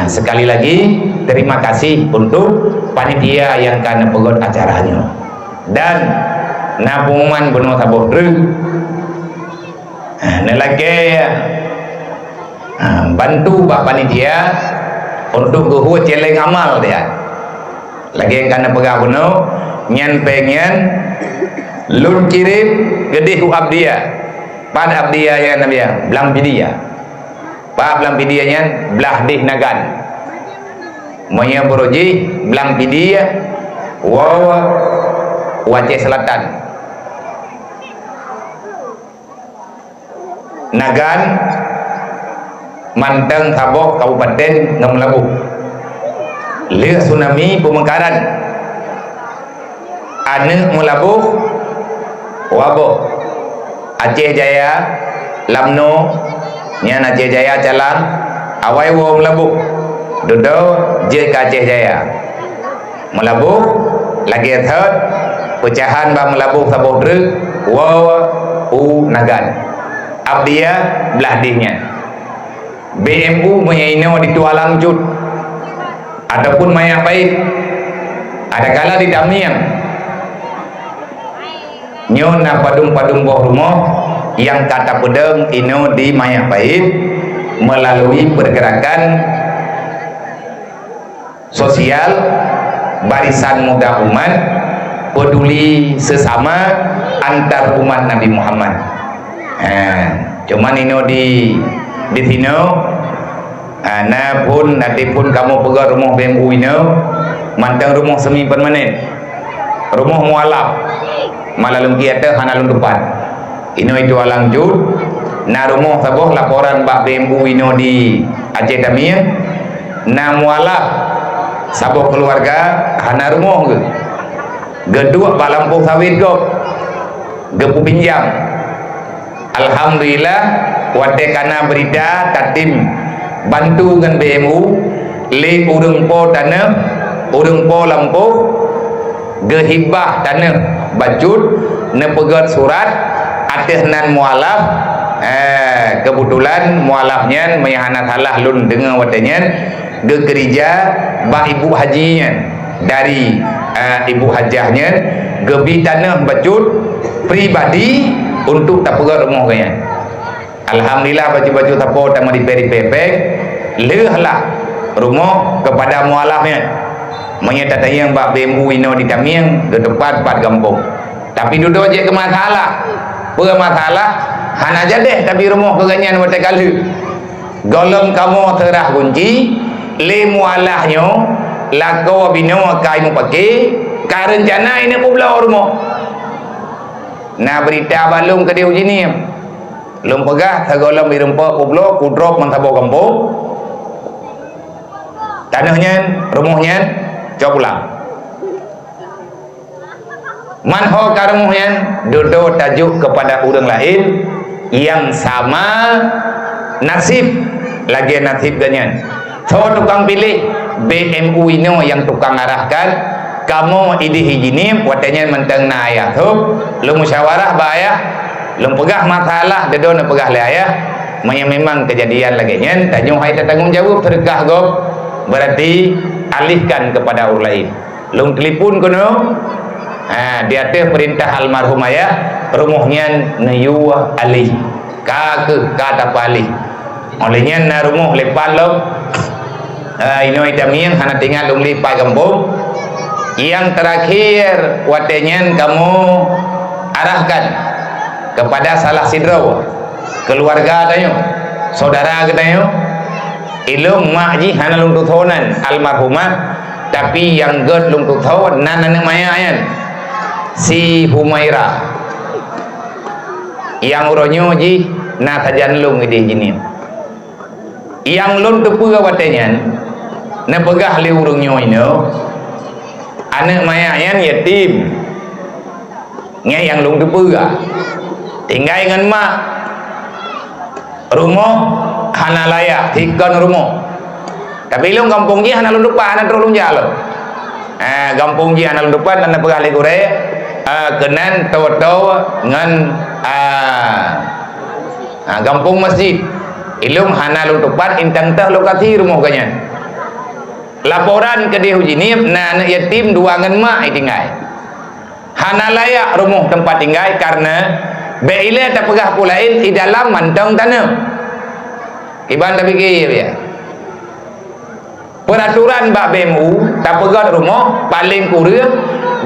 Sekali lagi terima kasih untuk panitia yang akan pegot acaranya. Dan na pengumuman benar tabuh nelake bantu bak panitia untuk guhu celeng amal dia. Lagi yang kena pegang benar nyan pengen lun kirim gede hu abdia pada abdia yang namanya belang bidia pak belang bidia nyan belah dih nagan moya boroji belang bidia wawa Aceh Selatan nagan Manteng Tabok Kabupaten Ngam Labu Leh tsunami pemekaran ane melabuh wabo Aceh Jaya Lamno nyan Aceh Jaya Calang awai wo melabuh dodo je ke Aceh Jaya melabuh lagi third pecahan ba melabuh Tabuh Druk wo u nagan abdia belah dihnya BMU menyaino di Tualang Jut ataupun Maya Pahit ada kala di Damiang nyon na padung-padung boh rumah yang kata pedang ino di Maya Pahit melalui pergerakan sosial barisan muda umat peduli sesama antar umat Nabi Muhammad. Cuman ino di sini na pun nanti pun kamu pegang rumah BMU ini mantang rumah semi permanen rumah mualaf malalung kiata hanalung depan ini itu alang jud na rumah saboh laporan bak BMU ini di Aceh Damiang na mualaf saboh keluarga hana rumah ke gedua bak lampu sawit kok gepu pinjam alhamdulillah wate kana berita tatim bantu dengan BMU le urung po tanah urung po lampu gehibah tanah bajut ne pegat surat atas nan mualaf kebetulan mualafnya mayahana salah lun dengan watenya ge gereja ba ibu hajinya dari ibu hajahnya gebi tanah bajut pribadi untuk tak pegat rumah kaya. Alhamdulillah baju-baju tapo tama di peri-pepek lehlah rumah kepada mualafnya menyatakan yang bak BMU ino di Damiang ke tempat kampung tapi duduk aja ke masalah apa masalah hana aja deh tapi rumah keganyan wate kali golong kamu terah kunci le mualahnya lako bino kai mu pakai ka rencana ini pula rumah na berita balung ke dia ujini lum pegah sagolom irempa kublo kudrop mantabo kampung tanahnya rumahnya coba pulang manho karumuhnya dodo tajuk kepada orang lain yang sama nasib lagi nasib ganyan so tukang pilih BMU ini yang tukang arahkan kamu idih hijini watanya menteng na ayah tu lu musyawarah bayah lu pegah masalah dedo na pegah le ayah memang kejadian lagi nyen tanyo hai tanggung jawab tergah go berarti alihkan kepada orang lain lu telepon kono di atas perintah almarhum ayah rumahnya nayuwa alih ka ke kata palih olehnya na rumah lepan lo ini Damiang hana tinggal lu lipai kampung yang terakhir watenya kamu arahkan kepada salah sidro keluarga tayo saudara tayo ilung makji hana lung tuthonan almarhumah tapi yang god lung tuthon nanane mayayan si Humaira yang uronyo ji na kajan lung ide jini yang lung tepua watenya na pegah le urungnya ino anak mayayan yatim nge yang lung tepua tinggal dengan mak rumah hana layak hikon rumah tapi lung kampung ji hana lung depan hana terus lung jalo kampung ji hana lung depan hana pegah le gore kenan tawa-tawa dengan kampung masjid ilung hana lung depan intang tah lokasi rumah kanya laporan ke dia hujinip na anak yatim dua ngan mak tinggal hana layak rumah tempat tinggal karena beila tak pegah pulain di dalam mantong tanah iban tak fikir ya peraturan bak BMU tak pegah rumah paling kurang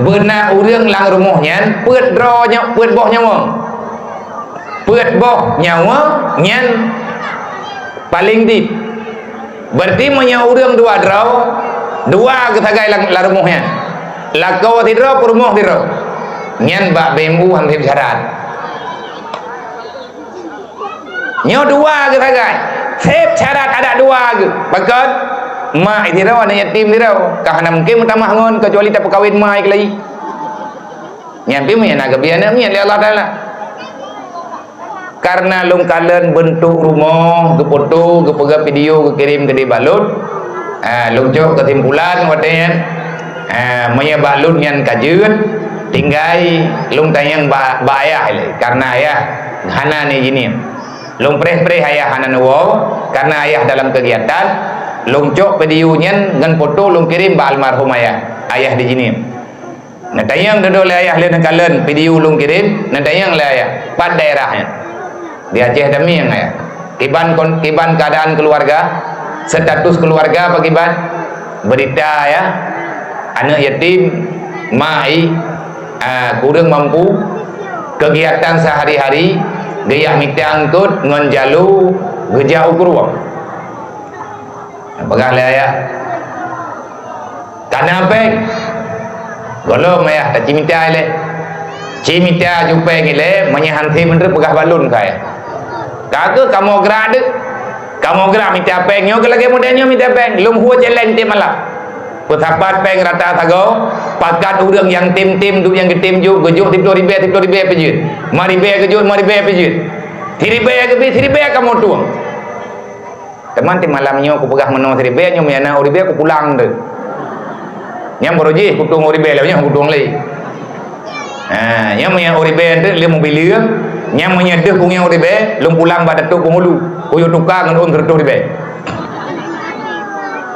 benar urang lang rumahnya peut dronya peut boh nyawa peut boh nyawa nyan paling di berarti punya urang dua draw dua ketagai lang rumahnya lakau tidro rumah tidro nyan bak BMU hampir syarat nyo dua ketagai sep syarat ada dua ke bakat mak tidro anak yatim tidro kahana mungkin mutamah ngon kecuali tak perkawin mak lagi nyampi punya nak kebiana punya Allah Taala karena long kalen bentuk rumah ke foto ke pegah video ke kirim ke di balut long cok kesimpulan watenya maya balut nyan kajut tinggal long tayang ba ayah karena ayah hana ni gini long preh ayah hana nuwo karena ayah dalam kegiatan long cok video nyan ngan foto long kirim ba almarhum ayah di sini nah tayang dodol ayah le kalen video long kirim nah tayang le ayah pat daerahnya di Aceh demi yang ya kiban keadaan keluarga status keluarga apa kiban berita ya anak yatim mai kurang mampu kegiatan sehari-hari gaya minta angkut ngonjalu geja ukur wang apakah ya karena apa golong ya tak cimita ile cimita jumpa ile menyahanti menteri pegah balun kaya kagak kamu gerak minta peng nyo ke lagi modernnya minta peng lum hua challenge tim malah petapat peng rata tago pakat urang yang tim duk yang tim juk gejuk tiplo ribe pejut mari be gejut mari be pejut tiribe kamu tuang teman tim malamnya aku pegah menong tiribe nyo menyana uribe aku pulang tu nyam boroji kutung uribe lawnya kutung lagi nyam menyana uribe tu le mobil nyam menyedeh kung yang uribe lung pulang pada tu pengulu kuyo tukang ngun gertuh ribe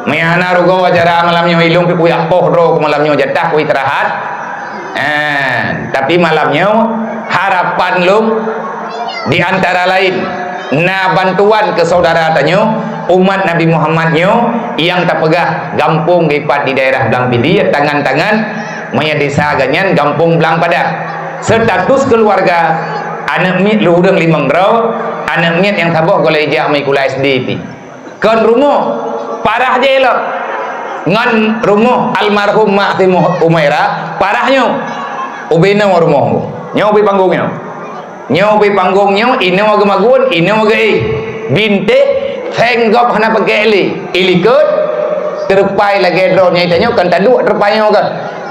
menyana rugo acara malamnya ilung pi kuyak poh ro malamnya jatah ku istirahat tapi malamnya harapan lung di antara lain na bantuan ke saudara tanyo umat Nabi Muhammadnya yang tak pegah gampung gipat di daerah Blang Pidi tangan-tangan maya desa ganyan gampung Blang Padak status keluarga anak miet lu udang limang draw anak miet yang taboh kalau ijak mai kula SD ti kan rumah parah je elok ngan rumah almarhum mak ti Umaira parahnya ubina rumah nyo ubi panggungnya ina wa gemagun ina wa gai binte fenggop hana pageli ilikut terpai lagi draw nya itanya kan taduk terpainya kan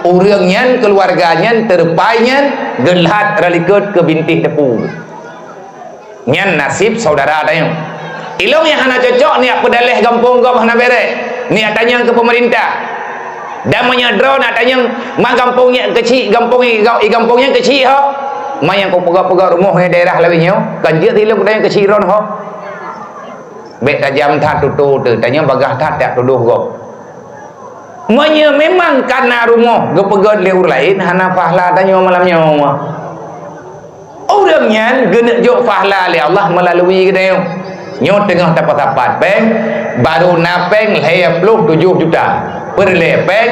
urangnya keluarganya terpainya gelhat ralikut ke bintih tepu nyan nasib saudara ada yang ilong yang hana cocok niat pedalih gampung gop hana bere niat tanya ke pemerintah dan menyadraw nak tanya mak gampungnya kecil gampungnya kecil ho mak yang kau pegak rumah daerah lainnya kan dia tilung tanya kecil ron ho bet tajam tat tutu tu tanya bagah tat tak tuduh gop Manya memang karena rumah gepegod le lain hana fahla tanya malamnya orangnya genek jok fahla le Allah melalui kedai nyo tengah tapat-tapat peng baru napeng 27 juta per lepeng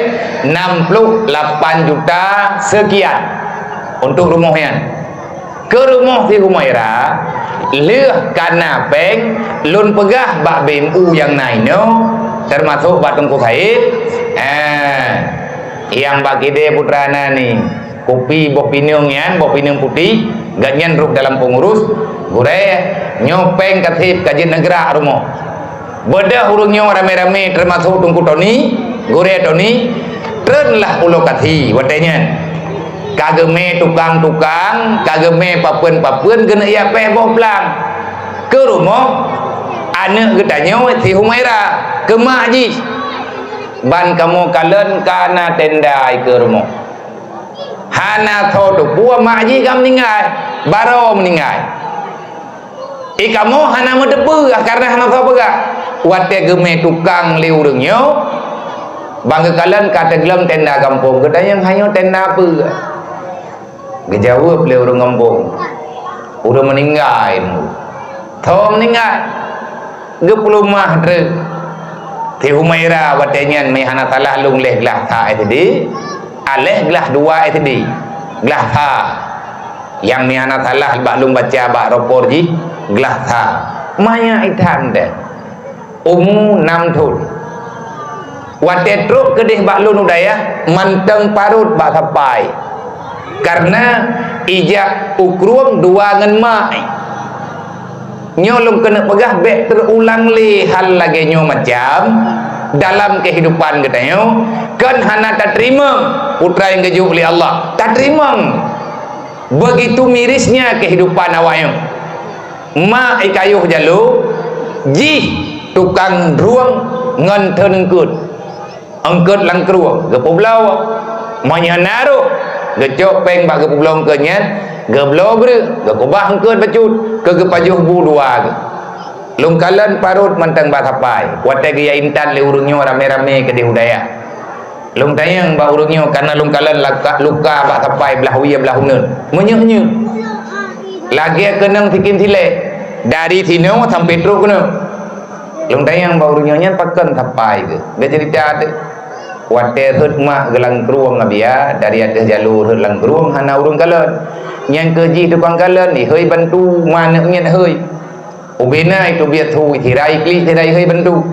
68 juta sekian untuk rumahnya ke rumah di Humaira leh karena peng lun pegah bak BMU yang naino termasuk Bak Tengku Said yang bagi dia putrana ni kopi boh pinung putih ganyan ruk dalam pengurus gure nyopeng katip kajian negara rumah beda hurungnya rame-rame termasuk Tungku Tony gure Tony trenlah ulo kati watenya kageme tukang-tukang kageme papuen kena ia peh boh pelang ke rumah anak getanya si Humaira ke mak ji ban kamu kalen kana tenda ke rumah hana tho tu bua mak ji kam meninggal baro meninggal kamu hana medebu karena hana tho pegak wate geme tukang liurungnya bangga kalian kata gelam tenda kampung katanya hanya tenda apa gejawab oleh orang kampung udah meninggal tahu meninggal gepulumah ter ti Humaira watenyan mai hana talah lung leh gelah tha tadi aleh gelah dua tadi gelah tha yang mi hana talah bak lung baca bak ropor ji gelah tha maya itan de umu 6 thun wate truk kedih bak lun udaya manteng parut bak sapai karena ijak ukruang dua ngan mai nyolong kena pegah bek terulang li hal lagi nyo macam dalam kehidupan katanya kan hana tak terima putra yang keju oleh Allah tak terima begitu mirisnya kehidupan awaknya ma ikayuh jalu ji tukang ruang ngan tenengkut angkut lang keruang gepoblau manyanaru gecok peng bak gepoblau kenyan geblo bre gekobah angkeut bacut ke gepajuh bu dua ke lungkalan parut mantang batapai wate gaya intan le urungnya rame-rame ke di udaya lung tayang ba urungnya karena lungkalan luka batapai belah wiya belah huneun menyeh-nyeh lagi kenang tikim tile dari tino sampai truk kena lung tayang ba urungnya nyan paken tapai ke dia cerita ada wate hut mak gelang keruang abia dari atas jalur hut lang keruang hana urung kalan yang keji tukang kalan ni hơi bantu mana nyen hơi ubena itu biar thu thirai kli thirai hơi bantu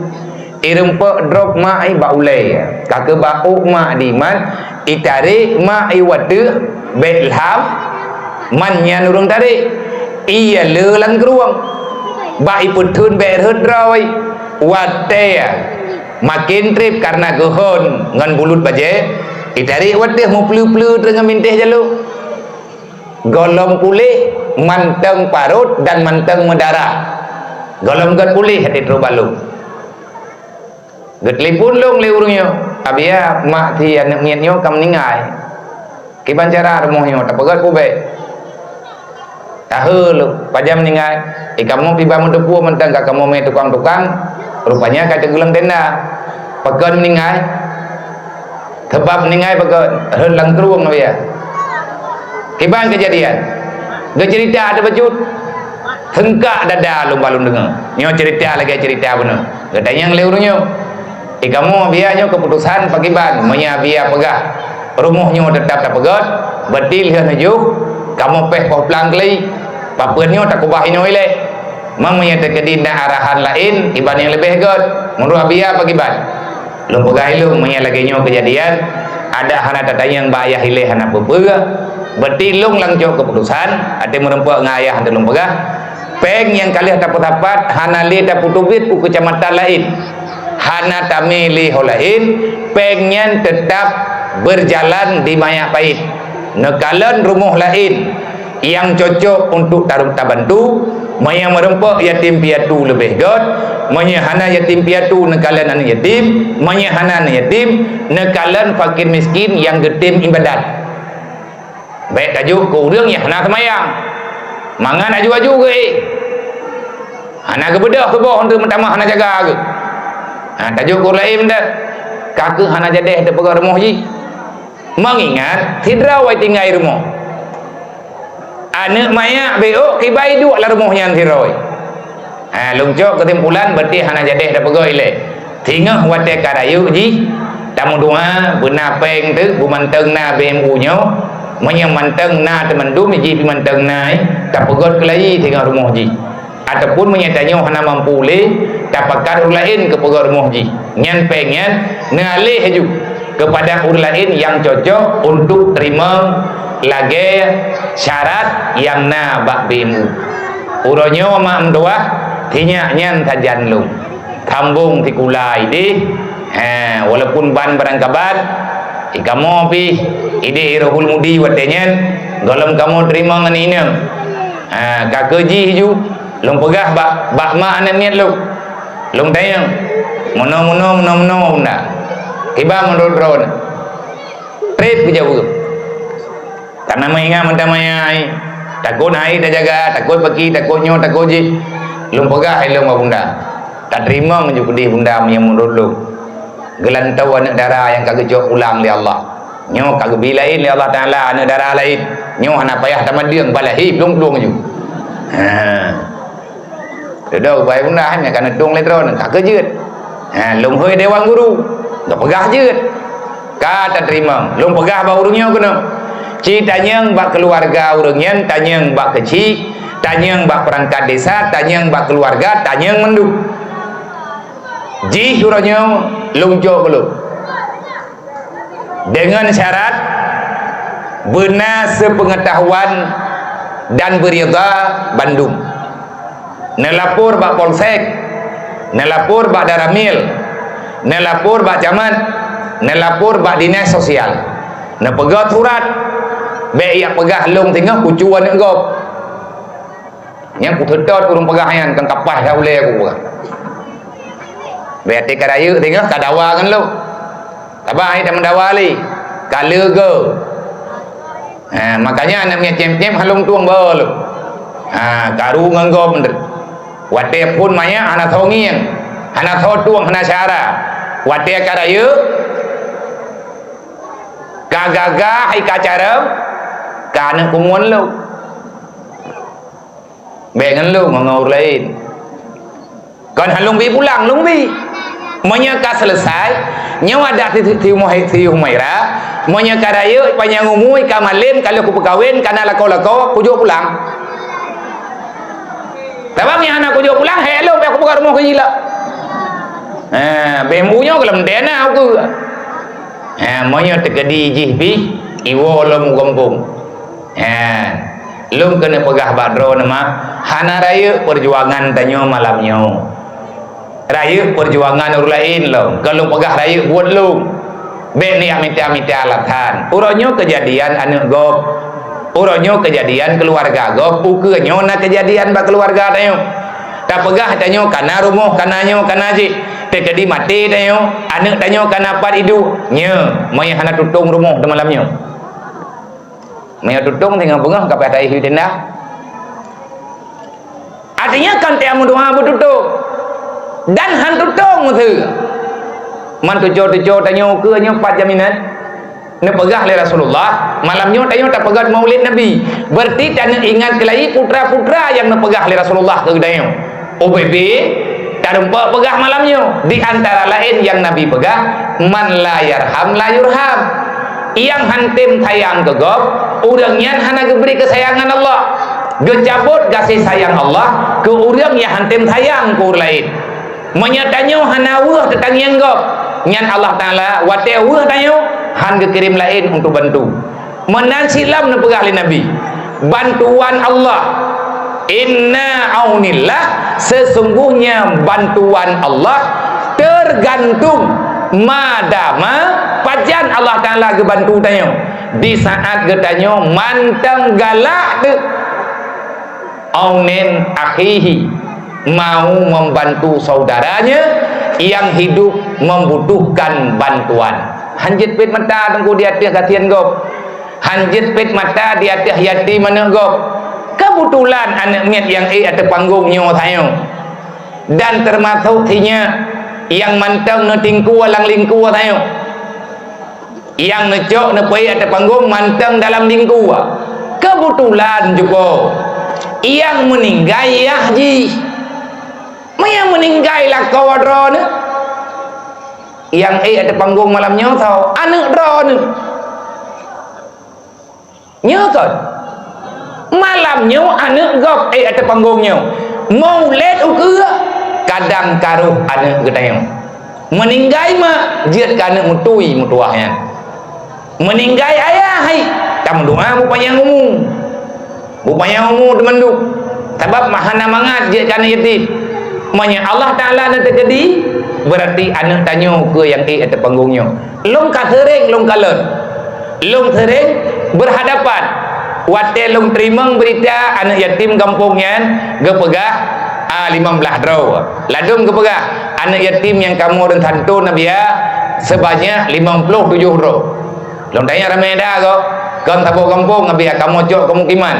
irempe drop ma ai baule kake bau ma di man itare ma ai wade belham man nyan urung tare iya le lang keruang ba iputun be hut roi wate makin trip karena gohon ngan bulut baje itare wade mu plu-plu dengan mintih jalu golong pulih manteng parut dan manteng medara golong gan pulih hati terubalu getlipun long le urungnya abia mak ti anak niatnya kam ningai kiban cara remohnya tak pegat pube tahu lu pajam ningai ikamu tiba mendepu mentang kamu me tukang-tukang rupanya kata gelang tenda pegan ningai kebab ningai pegan helang teruang abia kiban kejadian dia cerita ada bacut hengkak dada lumba-lum dengar nyo cerita lagi cerita benar katanya yang leurunyo kamu biarnya keputusan pakiban menya biar pegah rumahnya tetap tak pegat betil hian hajuk kamu peh poh plang kli papenyo tak kubah inyo ile mamanya terkedina arahan lain kiban yang lebih god menurut biar pakiban lum pegah ilung menya lagi nyo kejadian ada hana tatanya yang bayah ile hana pepega betilung langcok keputusan ada merempuak ngayah dalam pegah peng yang kali dapat hana li dapat tubit ku kecamatan lain hana tamili lain pengen tetap berjalan di Mayapahit nekalan rumah lain yang cocok untuk taruh tabantu maya merempuak yatim piatu lebih god maya hana yatim piatu nekalan anak yatim maya hana anak yatim nekalan fakir miskin yang getim ibadat baik tajuk ke urang ya hana semayang mangan aju-aju ke hana ke bedah ke bawah untuk pertama hana jaga ke tajuk ke lain dah kakak hana jadeh ada pegang rumah ji mengingat tidak wai tinggal rumah anak maya beok kibai dua lah rumahnya tiroi lungcok ketimpulan berarti hana jadeh ada pegang ile tinggal wate karayu ji tamu dua benar peng tu bumanteng na BMU nyo menyang manteng na temandum ji pi manteng nai tak pegot kelai tinggal rumah ji ataupun menyatanya hana mampu le tak pakar lain ke pegot rumah ji nyan pengen ngalih haju kepada urang lain yang cocok untuk terima lagi syarat yang na bak BMU uronyo mak mdoah tinya nyan tajan lu kambung tikulai di walaupun ban barang kabar kamu pi ide rohul mudi watenyen golem kamu terima ngan ini kakeji hiju long pegah bak mak anak niat lu long tayang mono bunda tiba menurut ron trip jauh karena mengingat mentah mayai takut hai tak jaga takut pagi takut nyo takut ji long pegah hai long bunda tak terima menjadi bunda yang menurut lu gelantau anak dara yang kagak jauh ulang li Allah nyo kagak bilain li Allah Taala anak dara lain nyo hana payah tamadiang balahi blong-blong ju đâu vậy cũng đã kan tung lên rồi kagak jeut lung hơi dewan guru gak pegah jeut kata terima lung pegah ba urungnya kena ci tanyang bak keluarga urungnya tanyang bak kecil tanyang bak perangkat desa tanyang bak keluarga tanyang menduk ji suruhnya lungcok belum dengan syarat benar sepengetahuan dan beridha Bandung nelapor bak polsek nelapor bak daramil nelapor bak camat nelapor bak dinas sosial nepegat surat be ia pegah lung tengah kucuan ngop yang ku thedot urung pegahan kan kapah daule aku berarti kadaya tengah kadawa kan lu tabah dah mendawali kalega makanya anak punya cem-cem halung tuang ba lu karu nganggom bener wate pun maya anak thongiang anak tho tuang hana syara wate kadaya kagaga hai kacaram kana kumuan lu bengan lu mengaur lain kon halung bi pulang lung bi menyaka selesai nyawa dak ti Humaira menyaka raya panjang umui kamalin kalau ku pekawin kana lako-lako ku jo pulang tabang yang anak ku jo pulang hello aku buka rumah ku gila BMU nya kelam dena aku monya tegadi jihbi iwo lom kampung lum kena pegah badro nama hana raya perjuangan tanyo malamnya raya perjuangan orang lain lo kalau pegah raya buat lu be ni amita-amita alatan uronyo kejadian anak gop uronyo kejadian keluarga gop ukenyo na kejadian ba keluarga tayo tak pegah tanyo kana rumah kananyo kana ji tekadi mati tayo anak tanyo kana pat idu nya mai hana tutung rumah de malamnya mai tutung tinggal bengah ka patai hiu tenda artinya kan tiamu doa betutuk dan hantu tong tu man tujuh tanyo ke nya 4 jaminan ne pegah le Rasulullah malamnya tanyo tak pegah maulid Nabi berarti tanyo ingat kelai putra-putra yang ne pegah le Rasulullah ke tanyo OBB tak rumpa pegah malamnya di antara lain yang Nabi pegah man la yarham la yurham yang hantim tayang gegop urangnya hana geberi kesayangan Allah gecabut kasih sayang Allah ke urang yang hantim tayang ke urang lain menyatanya hana wah tentang yang gop nyan Allah Ta'ala wate wah tanyo han kirim lain untuk bantu menan silam ne pegah Nabi bantuan Allah inna aunillah sesungguhnya bantuan Allah tergantung madama pajan Allah Ta'ala ke bantu tanyo di saat getanyo mantang galak de aunin akhihi mau membantu saudaranya yang hidup membutuhkan bantuan hanjit pit mata tengku di atas kasihan gop hanjit pit mata di atas yatim mana gop kebetulan anak miat yang ada panggungnya tayo dan termasuk tinya yang mantang ne tingku alang lingku tayo yang necok ne pai ada panggung mantang dalam lingku kebetulan juga yang meninggal ya haji yang meninggal lah kawadron yang ada panggung malamnya tau anak dron nyoton malamnya anak gop ada panggungnya maulid ukur kadang karuh anak gedang meninggal mah jiat ka anak mutui mutuahnya meninggal ayah hai tam doa bupanya umum demanduk sebab mahana mangat jiat ka anak yatim manya Allah Ta'ala nanti jadi berarti anak tanyo ke yang ada panggungnya lung kasering lung kalon lung sering berhadapan wate lung terimang berita anak yatim kampungnya gepegah 15 draw ladum gepegah anak yatim yang kamu dan santu Nabi ya sebanyak 57 draw lung tanya ramai dah kok kan tabu kampung Nabi ya kamu jok kemukiman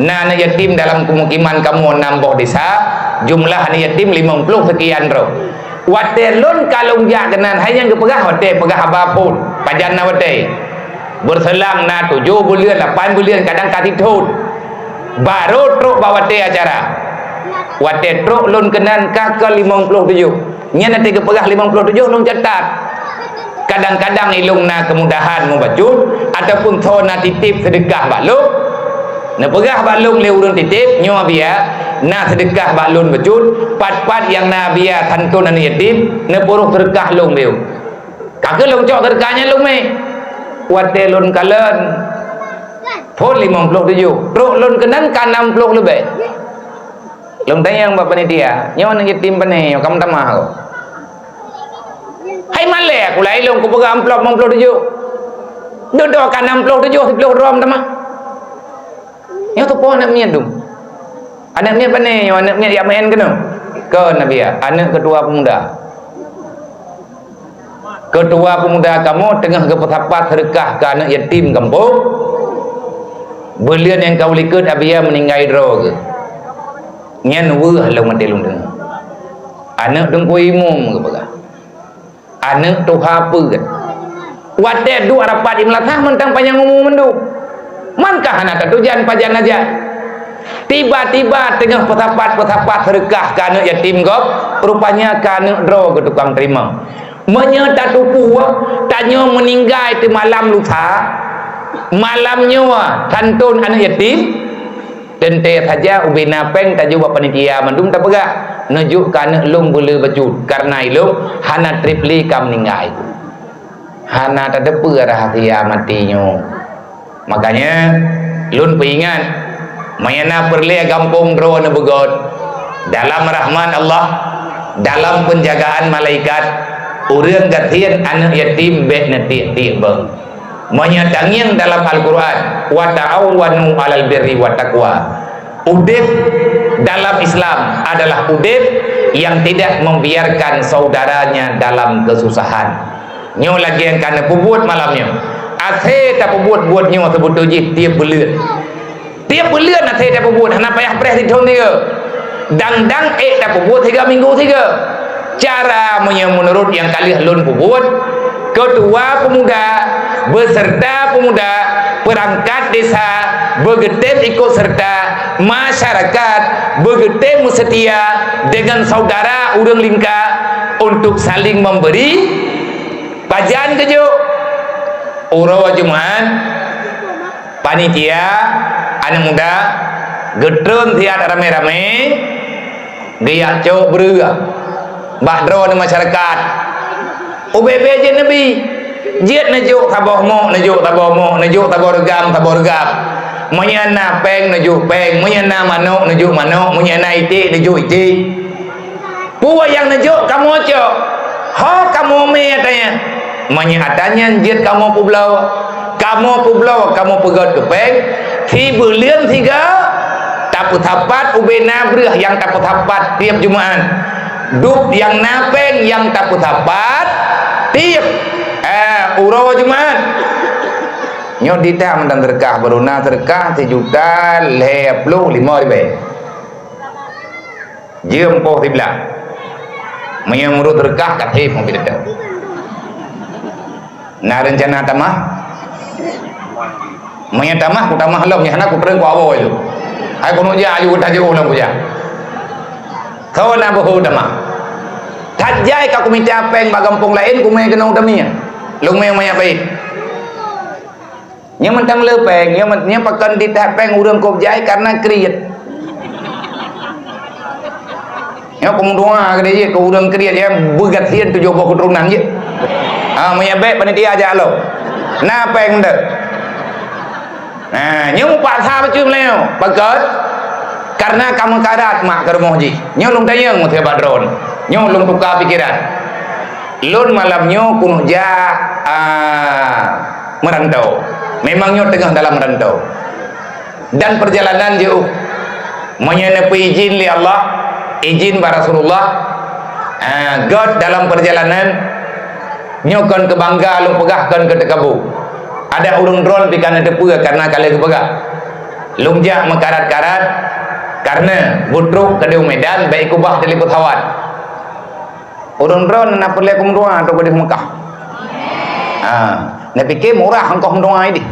nah anak yatim dalam kemukiman kamu nambah desa jumlah anak yatim 50 sekian bro wate lon kalung ja kenan hanya kepegah wate pegah apapun pajan na wate berselang na 7 bulan 8 bulan kadang katitun baru truk bawate acara wate truk lon kenan kakak 57 nya nanti kepegah 57 lon catat kadang-kadang ilung na kemudahan membajut ataupun tho na titip sedekah baluk na pegah balung le urun titip nyo biya na sedekah balun bajut pat-pat yang na biya tantun na yatim na puruh sedekah lung biu kagak lung cok sedekahnya lung me wate lun kalen pun 57 truk lun kenan kan 60 lebih lung tanya yang bapak panitia nyo na yatim pane kamu tamah ko hai male aku lai lung ku pegang amplop 57 duduk kan 67 10 rom tamah nyo tu po anak mian tu anak mian pane nyo anak mian yang main kena ke nabi ya anak ketua pemuda kamu tengah kepesapat sedekah ke anak yatim kampung belian yang kau likut abia meninggal dro ke nyan weuh long mati lung tengah anak dengku imum ke pegah anak tu apa kan wate du rapat imlatah mentang panjang umum mendu mankah anak tujuan pajan aja tiba-tiba tengah pesapat sedekah ke anak yatim gop rupanya ke anak dro ke tukang terima menyata tupu tanya meninggal di malam lusa malamnya santun anak yatim tente saja ubina peng taju bapa panitia mandum tak pegak nujuk ke anak lung boleh bajut karena ilung hana tripli kam meninggal hana tak ada rahasia matinya makanya lun peringat mayana perli gampung dro na begot dalam rahman Allah dalam penjagaan malaikat urang gatian anak yatim be na ti bang menyatangin dalam Al-Quran wa ta'awanu 'alal birri wa taqwa udib dalam Islam adalah udib yang tidak membiarkan saudaranya dalam kesusahan nyo lagi yang kana pubuat malamnya ase tak pubuat nyo sebut uji tiap bulan ase tak pubuat hana payah pres di thong dia dang tak pubuat 3 minggu 3 cara menurut yang kali lun pubuat ketua pemuda beserta pemuda perangkat desa begetem ikut serta masyarakat begetem setia dengan saudara urang lingka untuk saling memberi pajan kejo urawa Jumat panitia anak muda getreun tiat rame-rame dia cok beruga bakdro di masyarakat UBB je Nabi jiat najuk tabah mo najuk tabah regam menyana peng najuk peng menyana manok najuk manok menyana itik najuk itik puwa yang najuk kamu cok ho kamu me katanya menyatanya jiat kamu publau kamu pegat ke peng si belian 3 tapu tapat ubena berah yang tapu tapat tiap Jumat dup yang napeng yang tapu tapat tiap urawa Jumat nyot dita mentang terkah beruna terkah 1 juta 55 ribu jiem poh tibla menyamuru terkah katip mobil itu na rencana tamah menyatamah ku tamah lom nyana ku tereng ku awo itu hai kuno ja ayu tajo lom ku ja kau na bohu tamah tajai ka komite apeng bagampung lain ku me kenong tamia lung me maya pai nya mentang lepeng nya pakan di tapeng urang kop jai karena kriet nya pemudua gede je ke urang kriet ya begat sieun 70 keturunan je maya be panitia aja lo na peng de nya mu paksa bacum leo bagat karena kamu karat mak ke rumah ji nya lung tayang mu theba drone nya lung tukar pikiran lun malamnya kuno ja merantau memangnya tengah dalam merantau dan perjalanan jauh menyenepi izin li Allah izin para Rasulullah God dalam perjalanan nyokon ke bangga lu pegahkan ke tekabu ada urung drone pikan ada pega karena kali ke pegah lung ja mekarat-karat karena butruk ke Medan baik kubah teliput hawat Orang drone nak perlu kumdoa atau di Mekah. Nak fikir murah engkau kumdoa ini.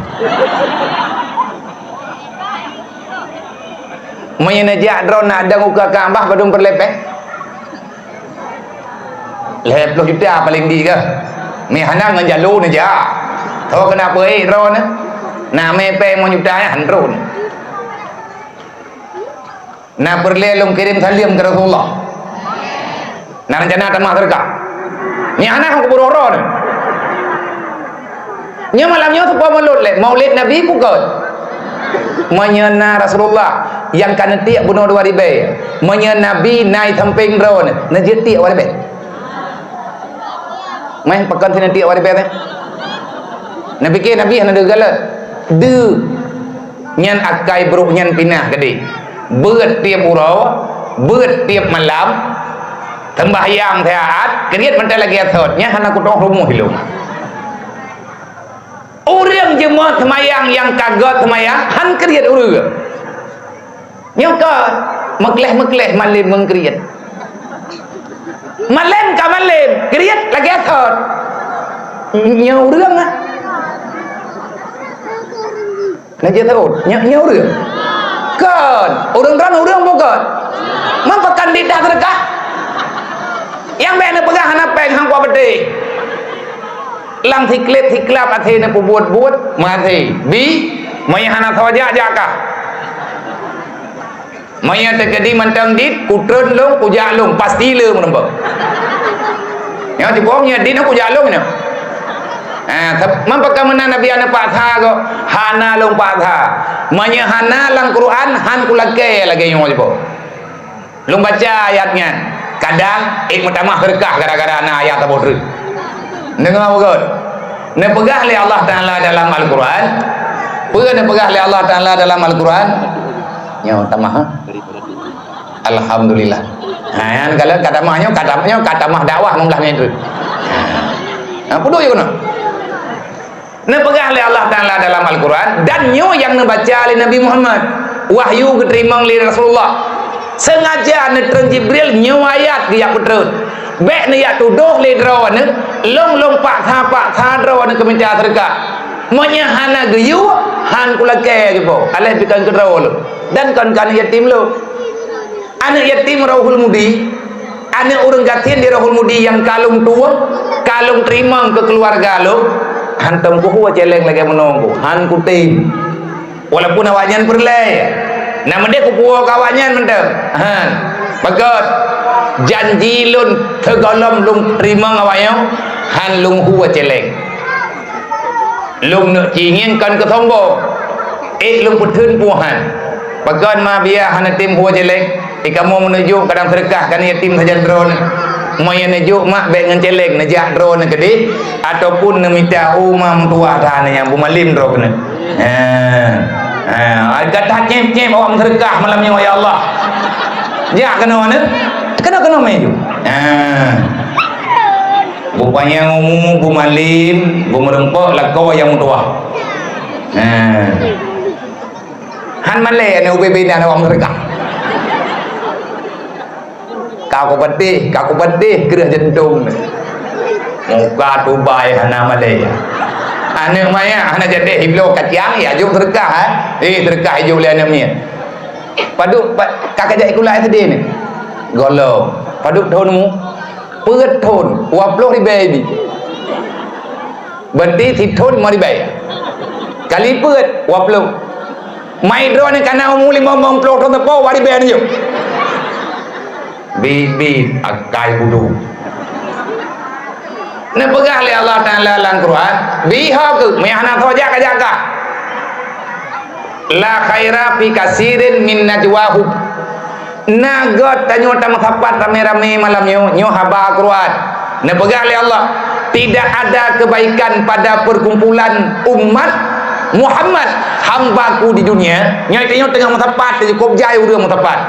Menyenajak drone nak ada muka Kaabah badung berlepeh. 10 juta paling di ke. Mi hanang dengan jalur ni je. Tahu kenapa drone ni? Nak mepeng mau juta ya drone. Nak perlu kirim salam ke Rasulullah. Nak rencana tamah terkah. Ni anak aku beroror ni. Nya malamnya tu maulid Nabi bukan. Menyena Rasulullah yang kan tiak bunuh 2000. Menyena Nabi naik samping drone. Najib tiak 2000. Main pekan sini tiak 2000 ni. Nabi ke Nabi hana degala. De nyan akai beruk nyan pinah gede. Beut tiap urau, beut tiap malam. Tembahyang teat, keriat mental lagi atotnya hana kutong rumuh hilu. Orang jemaah semayang yang kagot semayang, han keriat urang. Nyoka mekleh malim mengkeriat. Malim ka malim, keriat lagi atot. Nyo urang ah. Naja tahu, nyo urang. Kan, urang bukan. Mampakan lidah terkah. Yang benar pegang hana peng hang kwa bete. Lang thiklap athe na buat mathe. Bi mai hana thawaja jaka. Mai terjadi mantang dit kutreun long kujak long pasti le menembak. Yang dibongnya dit nak kujak long ni. Mampakam mana Nabi ana patha ko hana long patha. Mai hana lang Quran han kulake lagi yo jibo. Long baca ayatnya. Kadang pertama berkah gara-gara anak ayat tabodri. Dengar bukan? Nak pegah oleh Allah Taala dalam Al-Quran. Nak pegah oleh Allah Taala dalam Al-Quran. Nyo tamah. Alhamdulillah. Yang kalau kata mah dakwah membelah itu. Apa doa yo nak pegah oleh Allah Taala dalam Al-Quran dan nyo yang membaca oleh Nabi Muhammad. Wahyu diterima oleh Rasulullah. Sengaja netron Jibril nyawayat ke yak betrut. Bek ni yak tuduh le draw ne long pak tha draw ne kemenca terka. Monya hana geyu han kulake gitu. Aleh bikan ke draw lu. Dan kan yatim lu. Anak yatim Rahul Mudi, anak urang gatin di Rahul Mudi yang kalung tua, kalung terima ke keluarga lu. Han tempuh celeng lagi menunggu. Han kutim. Walaupun awaknya perleh. Nama dia kupuah kawannya mendem. Bagot janji lun tegolom lung terima ngawanya han lung huwa celeng. Lung nak cingin kan kesombong. Lung putun puhan. Bagot ma biar han tim huwa celeng. Kamu menuju kadang sedekah kan yatim saja drone. Moya nejuk mak bek ngan celeng nejak drone kedi ataupun minta umam tua dah yang bumalim drone. Gadah cem orang sedekah malamnya ya Allah. Ya kena mana? Kena meju. Rupanya ngomong bumalim, bumerempok lakau yang tua. Han male ne UBB dan orang sedekah. Kau pedih kira jentung. Muka tubai hana male. Anak maya anak jadi hiblo kacang ya jom sedekah sedekah hijau le anak ni. Paduk kakak jadi kulai tadi ni. Golo. Paduk thonmu. Peut thon 20 ribu. Berarti si thon mau dibayar. Kali peut 20. Mai drone kana umur 50 thon tepo wari bayar ni. Bibi akai budu. Nak pegah oleh Allah Taala dalam Quran biha ke mehana thawaja ka la khaira fi kasirin min najwahu nagot tanyo tam sapat rame-rame malamnya nyo haba Quran. Nak pegah oleh Allah tidak ada kebaikan pada perkumpulan umat Muhammad hambaku di dunia nyo tengah sapat cukup jaya urang sapat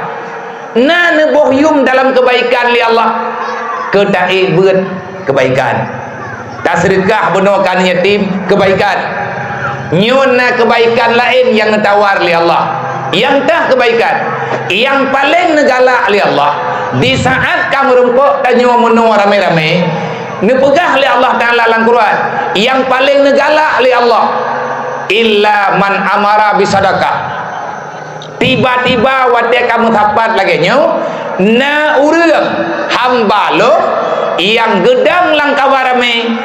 na bohyum dalam kebaikan li Allah ke ta'i beut kebaikan. Tak sedekah benarkan yatim kebaikan. Nyuna kebaikan lain yang ditawar oleh Allah. Yang tak kebaikan. Yang paling negala oleh Allah di saat kamu rumpuk tanya menua rame-rame nepegah oleh Allah Ta'ala dalam Quran yang paling negalak oleh Allah illa man amara bisadaqah. Tiba-tiba waktu kamu dapat lagi nyo na urang hamba lo yang gedang lang kawarame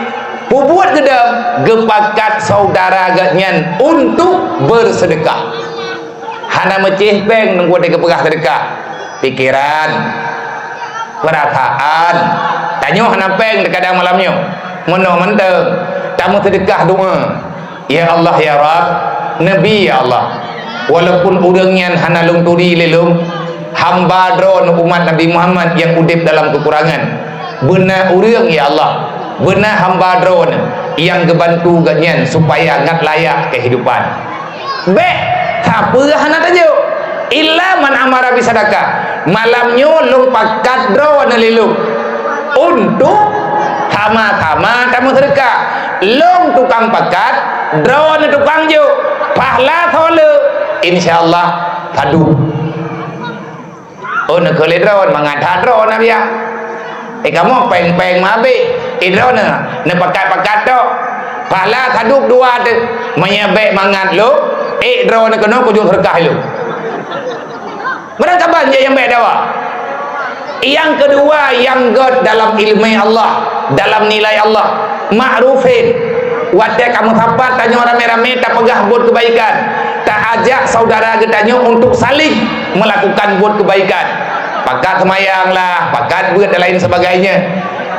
pubuat gedang gepakat saudara ganyan untuk bersedekah. Hana mecih peng nunggu dia kepegah sedekah pikiran perasaan tanya hana peng dekadang malamnya mono menteng tamu sedekah doa ya Allah ya Rabb Nabi ya Allah walaupun urangnya hana lung turi lelum hamba dron umat Nabi Muhammad yang udip dalam kekurangan benar urang ya Allah benar hamba dron yang kebantu ganyan supaya ngat layak kehidupan siapa hana tajuk illa man amara bisadaqah malamnya lung pakat drone lelum untuk sama-sama tamu sedekah lung tukang pakat drone tukang jo pahala thole insyaallah padu nak kele drone mangada drone dia kamu peng-peng mabe drone na pakat-pakat tok pahala saduk dua tu menyebek mangat lu drone kena kujung sedekah lu mereka banyak yang baik dakwah. Yang kedua yang god dalam ilmu Allah, dalam nilai Allah, ma'rufin. Waktu kamu sahabat tanya rame-rame tak pegah buat kebaikan, tak ajak saudara getanya untuk saling melakukan buat kebaikan. Pakat semayang lah, pakat buat dan lain sebagainya.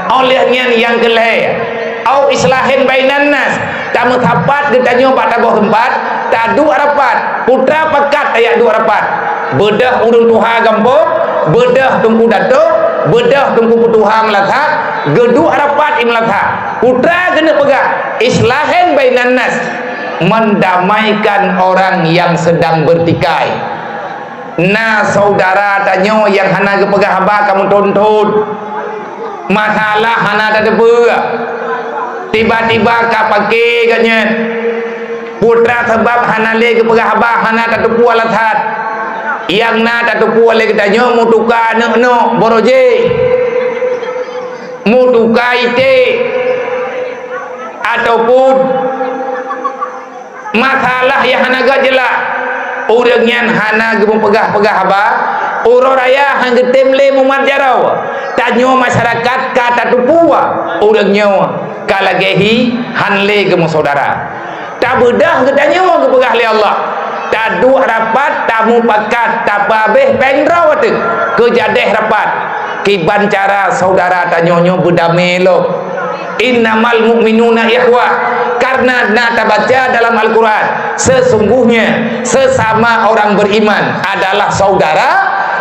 Olehnya yang kelih, au islahin bainan nas. Kamu sahabat getanya pada bawah tempat, tak dua rapat. Putra pakat ayat dua rapat. Bedah urung tuha gampung, bedah tungku datuk, bedah tungku putuha melathat, geduk rapat imlathat. Putra kena pegang islahin bainan nas, mendamaikan orang yang sedang bertikai. Nah saudara tanya yang hana ke pegang haba kamu tuntut masalah hana tak ada berak tiba-tiba kau pakai katnya putra sebab hana le ke pegang haba hana tak ada pualathat yang na tak tupu oleh kita nyo mutuka no boroje mutuka ite ataupun masalah yang hana gak jelak urangnya hana gemuk pegah-pegah haba uro raya hang getemle mumat jarau tanyo masyarakat kata tupu urangnya kalagehi hanle gemuk saudara tak bedah getanyo gepegah oleh Allah tak dua rapat tamu pakat tak babeh pendraw tu kejadeh rapat kiban cara saudara tanyonyo bedame lo innamal mu'minuna ikhwah karena nata baca dalam Al-Quran sesungguhnya sesama orang beriman adalah saudara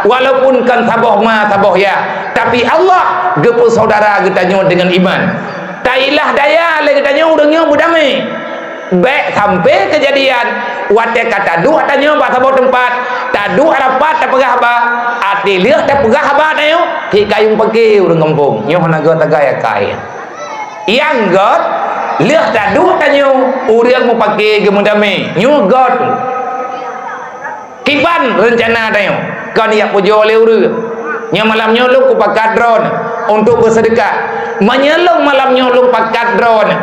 walaupun kan taboh ma taboh ya tapi Allah gepu saudara getanyo dengan iman tailah daya le getanyo urangnya bedame baik sampai kejadian wate kata dua tanya pak sabot tempat tak dua rapat tak pegah apa ati lihat tak pegah apa tayo ti kayung pergi urang kampung nyo hanaga tagaya kai yang god lihat tak dua tanya urang mau pergi ke mendame nyo god kiban rencana tayo kau niat pujo oleh urang nyo malam nyo lu ku pakat drone untuk bersedekah menyelung malam nyo lu pakat drone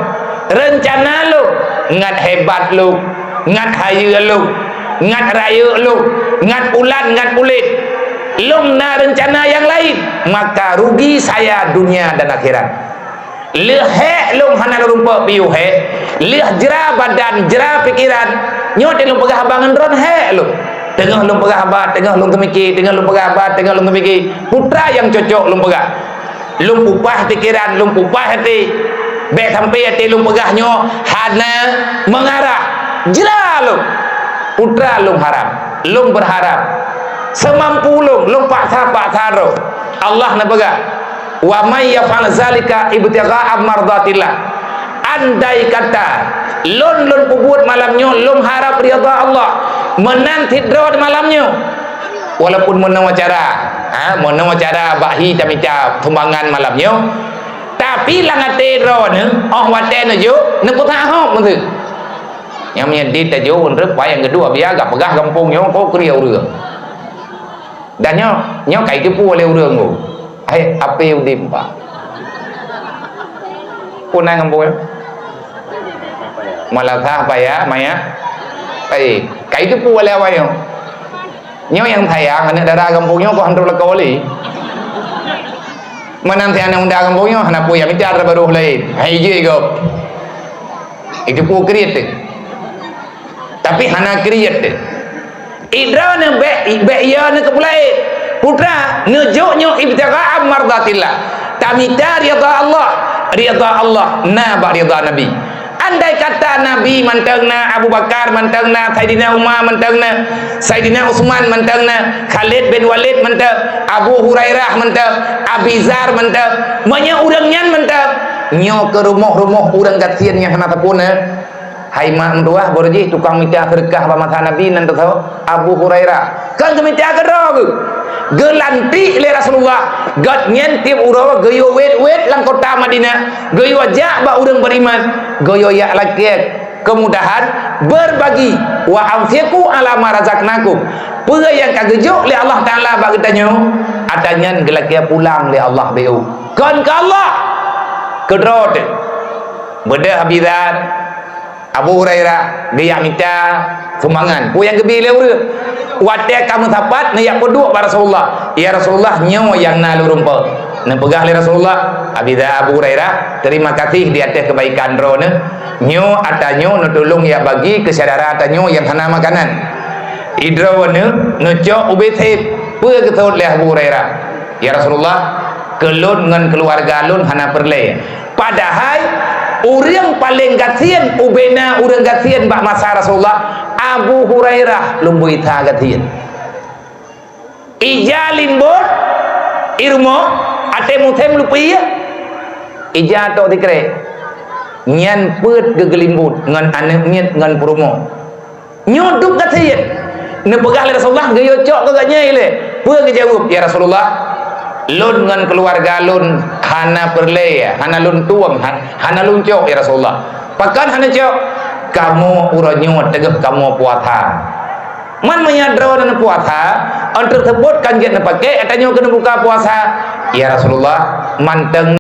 rencana lu ngat hebat lu ngat hayu lu ngat rayu lu ngat ulat ngat kulit lu na rencana yang lain maka rugi saya dunia dan akhirat leh lu hana rumpuk piu he leh jera badan jera pikiran nyot lu pegah bangan ron he lu tengah lu pegah abad tengah lu kemiki tengah lu pegah abad tengah lu kemiki putra yang cocok lu pegah lu upah pikiran lu upah hati baik sampai hati lu pegahnya hana mengarah jera lu putra lu harap lu berharap semampu lu paksa roh Allah na pegah wa may yaf'al zalika ibtigha'a mardatillah andai kata lun pubut malamnya lun harap ridha Allah menanti drawat malamnya walaupun menawa cara bahi camica tumbangan malamnya tapi langate drone oh wate na jo na putah hok mtu yang menyedit ta jo untuk yang kedua biar gak pegah kampung yo ko kriau reu dan nyo kai ke pu le urang go ai ape udim pa punai ngambo malah tha pa ya maya ai kai ke pu le wa nyo yang thayang anak dara kampung nyo ko handro la koli manam thayang nang da kampung nyo hana pu ya minta baru lain hai je go itu pu kriet tapi hana kriet idra ne be ya ne kepulai putra nejo nyo ibtigha mardatillah tamita ridha Allah na ba ridha nabi andai kata nabi mantengna Abu Bakar mantengna Saidina Umar mantengna Saidina Utsman mantengna Khalid bin Walid manteng Abu Hurairah manteng Abi Zar manteng banyak urang nyan manteng nyo ke rumah-rumah urang gatian yang hana tapuna hai mak mentua borji tukang minta sedekah ba mata nabi nan tahu Abu Hurairah kan minta gerog gelanti le Rasulullah gat nyen tiap urawa geyo wet lang kota Madinah geyo aja ba urang beriman geyo ya lagi kemudahan berbagi wa anfiqu ala ma razaqnakum pura yang kagejo le Allah taala bagi tanyo adanya gelakia pulang le Allah beu kan ka Allah kedrot beda habizar Abu Hurairah dia minta sumbangan pu yang gebi le ura wate kamu dapat ne yak peduk ba Rasulullah ya Rasulullah nyo yang nalu rumpa ne pegah le Rasulullah abida Abu Hurairah terima kasih di atas kebaikan ro ne nyo atanyo ne tolong ya bagi kesadara atanyo yang hana makanan idra ne nejo ubethip pe ketut le Abu Hurairah ya Rasulullah kelun ngan keluarga lun hana perle padahal orang paling gatian ubena orang gatian bak masa Rasulullah Abu Hurairah lumbui tha gatian ija limbor irmo ate mutem lupi ija to dikre nyan peut gegelimbut ngan ane miet ngan promo nyoduk gatian ne pegah le Rasulullah gayo cok kagaknya ile pe ngejawab ya Rasulullah lun ngan keluarga lun hana perle ya hana lun tuang hana lun cok ya Rasulullah pakan hana cok kamu uranyo tegak kamu puasa man menyadro dan puasa antar tersebut kan jet pakai atanyo kena buka puasa ya Rasulullah manteng